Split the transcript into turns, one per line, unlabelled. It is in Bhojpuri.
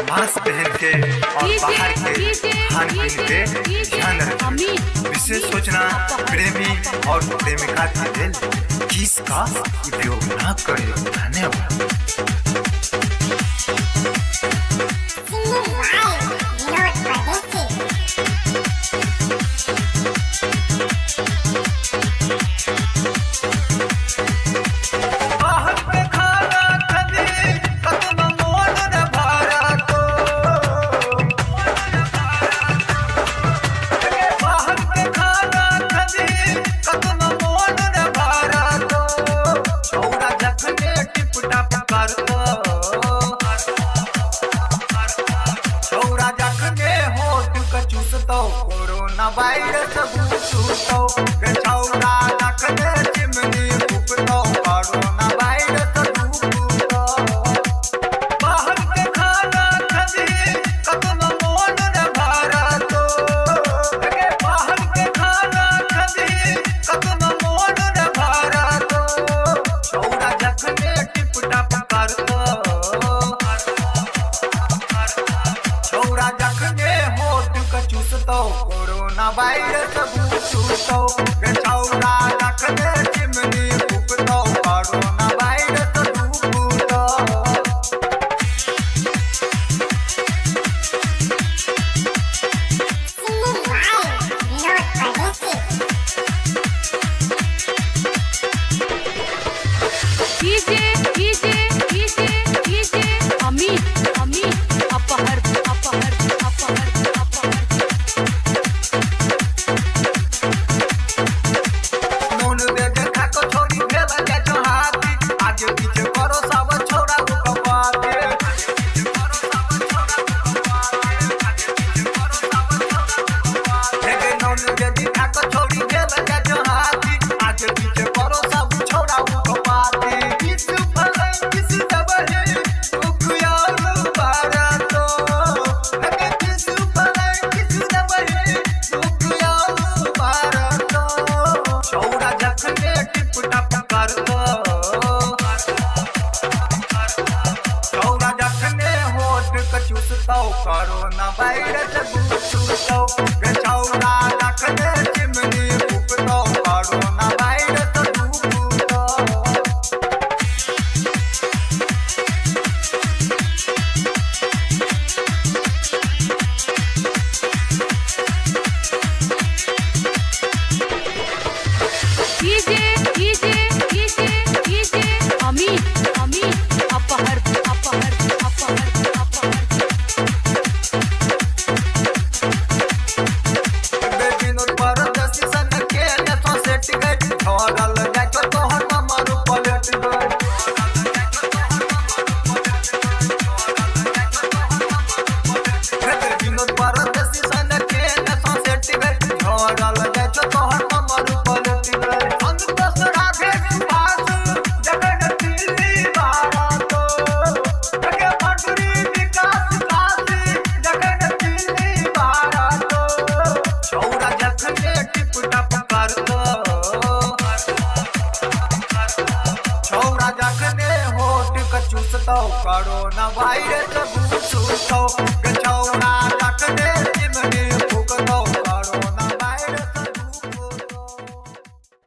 मास्क पहन के और बाहर के खान पीन पे ध्यान रखें। विशेष सूचना प्रेमी और प्रेमिका के दिल किस का उपयोग न करें। धन्यवाद। कोरोना वायरस घुसतो गछौरा नखने चिमनी फूकतो कोरोना वायरस घुसतो बाहर के खाना खदी कतनो मोन न भरतो के बाहर के खाना खदी कतनो मोन न भरतो छौरा जखने टिप टप करतो छौरा जखने होठ कचुसतो कोरोना वायरस घुसतो गछौरा नखने चिमनी फूकतो कोरोना वायरस घुसतो। कोरोना वायरस घुसतो गछौरा नखने चिमनी फूकतो कोरोना वायरस घुसतो। कोरोना वायरस घुसतो गछौरा